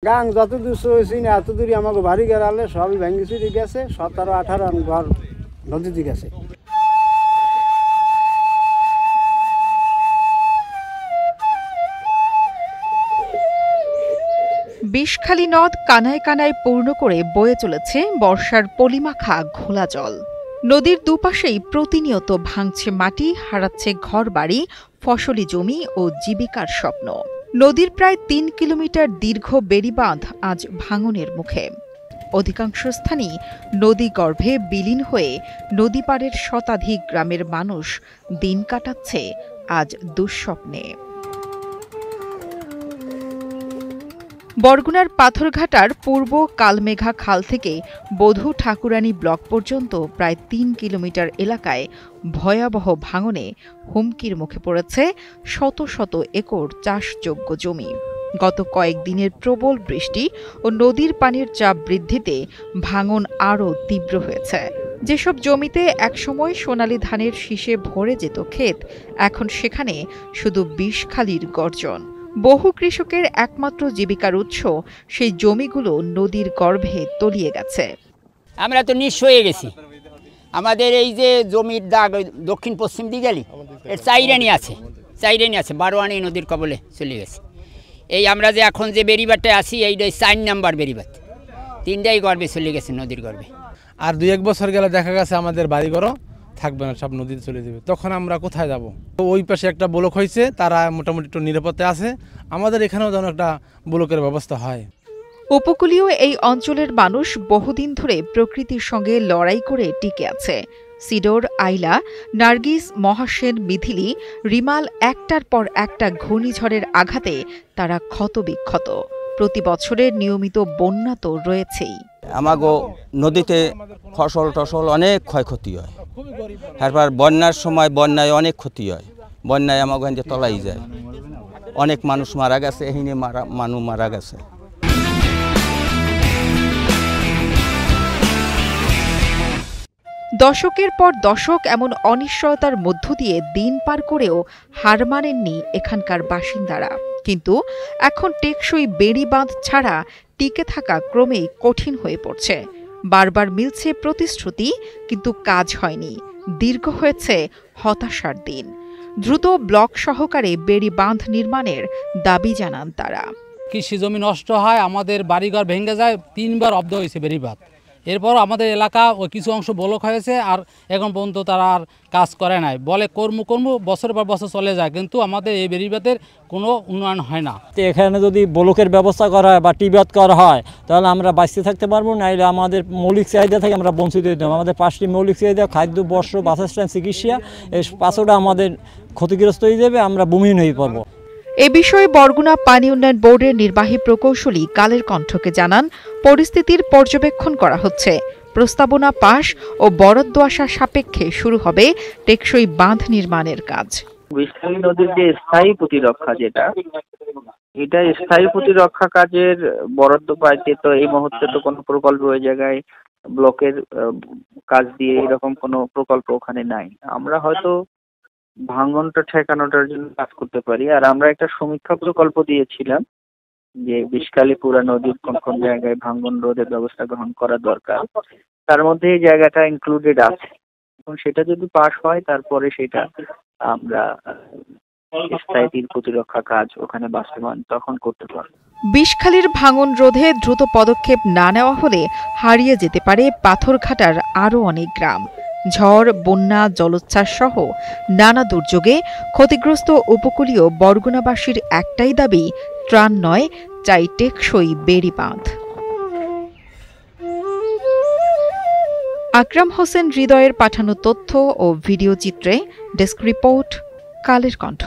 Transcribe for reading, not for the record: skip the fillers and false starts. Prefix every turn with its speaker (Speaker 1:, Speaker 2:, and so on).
Speaker 1: গাং যতদূর চলেছি না এতদূরই আমাকে বাড়ি গেলে সবই ভেঙে চুরি গেছে, 17-18 ঘর নদীতে গেছে।
Speaker 2: বিষখালী নদ কানায় কানায় পূর্ণ করে বয়ে চলেছে বর্ষার পলিমাখা ঘোলা জল। নদীর দুপাশেই প্রতিনিয়ত ভাঙছে মাটি, হারাচ্ছে ঘরবাড়ি, ফসলি জমি ও জীবিকার স্বপ্ন। নদীর প্রায় ৩ কিলোমিটার দীর্ঘ বেড়িবাঁধ আজ ভাঙনের মুখে। অধিকাংশ স্থানই নদী গর্ভে বিলীন হয়ে নদী পাড়ের শতাধিক গ্রামের মানুষ দিন কাটাচ্ছে আজ দুঃস্বপ্নে। বরগুনার পাথরঘাটার পূর্ব কালমেঘা খাল থেকে বধূ ঠাকুরানী ব্লক পর্যন্ত প্রায় ৩ কিলোমিটার এলাকায় ভয়াবহ ভাঙনে হুমকির মুখে পড়েছে শত শত একর চাষযোগ্য জমি। গত কয়েকদিনের প্রবল বৃষ্টি ও নদীর পানির চাপ বৃদ্ধিতে ভাঙন আরও তীব্র হয়েছে। যেসব জমিতে একসময় সোনালী ধানের শীষে ভরে যেত ক্ষেত, এখন সেখানে শুধু বিষখালীর গর্জন। বহু কৃষকের একমাত্র জীবিকার উৎস সেই জমিগুলো নদীর গর্ভে তলিয়ে গেছে।
Speaker 3: আমরা তো নিঃস্ব হয়ে গেছি। আমাদের এই যে জমির দাগ দক্ষিণ পশ্চিম দিকে এর চাইরানি আছে 12 আনি নদীর কবলে চলে গেছে। এই আমরা যে এখন যে বেড়িবাটে আছি এইটাই 4 নাম্বার বেড়িবাট, 3টাই গর্ভে চলে গেছে নদীর গর্ভে।
Speaker 4: আর 2-1 বছর গেলে দেখা গেছে আমাদের বাড়িঘরও থাকবে না, সব নদীতে চলে যাবে। তখন আমরা কোথায় যাব? ওই পাশে একটা ব্লক হয়েছে, তারা মোটামুটি একটু নিরাপত্তা আছে। আমাদের এখানেও যেন একটা ব্লকের ব্যবস্থা হয়।
Speaker 2: উপকূলীয় এই অঞ্চলের মানুষ বহুদিন ধরে প্রকৃতির সঙ্গে লড়াই করে টিকে আছে। সিডোর, আইলা, নার্গিস, মহাসেন, মিথিলি, রিমাল একটার পর একটা ঘূর্ণিঝড়ের আঘাতে তারা ক্ষতবিক্ষত। প্রতি বছরের নিয়মিত বন্যা তো রয়েছেই।
Speaker 5: আমাগো নদীতে ফসল টসল অনেক ক্ষয়ক্ষতি হয়। তারপর বন্যার সময় বন্যায় অনেক ক্ষতি হয়। বন্যায় আমাগো যে তলাই যায়, অনেক মানুষ মারা গেছে, এহিনে মানুষ মারা গেছে।
Speaker 2: দশকের পর দশক এমন অনিশ্চয়তার মধ্য দিয়ে দিন পার করেও হার মানেননি এখানকার বাসিন্দারা। কিন্তু এখন টেকসই বেড়িবাঁধ ছাড়া টিকে থাকা ক্রমেই কঠিন হয়ে পড়ছে। বারবার মিলছে প্রতিশ্রুতি, কিন্তু কাজ হয়নি। দীর্ঘ হয়েছে হতাশার দিন। দ্রুত ব্লক সহকারে বেড়িবাঁধ নির্মাণের দাবি জানান তারা।
Speaker 6: কৃষি জমি নষ্ট হয়, আমাদের বাড়িঘর ভেঙে যায়, 3বার অব্দ হয়েছে বেড়িবাঁধ। এরপর আমাদের এলাকা ওই কিছু অংশ ব্লক হয়েছে, আর এখন পর্যন্ত তারা আর কাজ করে নাই। বলে কর্ম বছরের পর বছর চলে যায়, কিন্তু আমাদের এই বেড়িবাঁধের কোনো উন্নয়ন হয় না।
Speaker 7: এখানে যদি ব্লকের ব্যবস্থা করা হয় বা টিবাদ করা হয়, তাহলে আমরা বাঁচতে থাকতে পারবো। নাইলে আমাদের মৌলিক চাহিদা থেকে আমরা বঞ্চিত হতে হবে। আমাদের 5টি মৌলিক চাহিদা, খাদ্য, বস্ত্র, বাসস্থান, চিকিৎসা, এই 5টা আমাদের ক্ষতিগ্রস্ত হয়ে যাবে, আমরা ভূমিহীন হয়ে পড়বো।
Speaker 2: এ বিষয়ে বরগুনা পানি উন্নয়ন বোর্ডের নির্বাহী প্রকৌশলী কালের কণ্ঠকে জানান, পরিস্থিতির পর্যবেক্ষণ করা হচ্ছে। প্রস্তাবনা পাস ও বরাদ্দ আসা সাপেক্ষে শুরু হবে টেকসই বাঁধ নির্মাণের কাজ।
Speaker 8: বিষখালী নদীর যে স্থায়ী প্রতিরক্ষা, এটা স্থায়ী প্রতিরক্ষা কাজের বরাদ্দ পাইতে তো এই মুহূর্তে তো কোনো প্রকল্প ওই জায়গায় ব্লকের কাজ দিয়ে এরকম কোনো প্রকল্প ওখানে নাই। আমরা হয়তো ভাঙনটা ঠেকানোটার জন্য কাজ করতে পারি। আর আমরা একটা সমীক্ষা প্রকল্প দিয়েছিলাম যে বিষখালী পুরা নদীর কোন কোন জায়গায় ভাঙন রোধের ব্যবস্থা গ্রহণ করা দরকার, তার মধ্যে এই জায়গাটা ইনক্লুডেড আছে। এবং সেটা যদি পাস হয়, তারপরে সেটা আমরা স্থায়ী প্রতিরক্ষা কাজ ওখানে বাস্তবায়ন তখন করতে পারব।
Speaker 2: বিষখালীর ভাঙন রোধে দ্রুত পদক্ষেপ না নেওয়া হলে হারিয়ে যেতে পারে পাথরঘাটার আরও অনেক গ্রাম। ঝড়, বন্যা, জলোচ্ছ্বাস সহ নানা দুর্যোগে ক্ষতিগ্রস্ত উপকূলীয় বরগুনাবাসীর একটাই দাবি, ত্রাণ নয়, চাই টেকসই বেড়িবাঁধ। আকরাম হোসেন হৃদয়ের পাঠানো তথ্য ও ভিডিও চিত্রে ডেস্ক রিপোর্ট, কালের কণ্ঠ।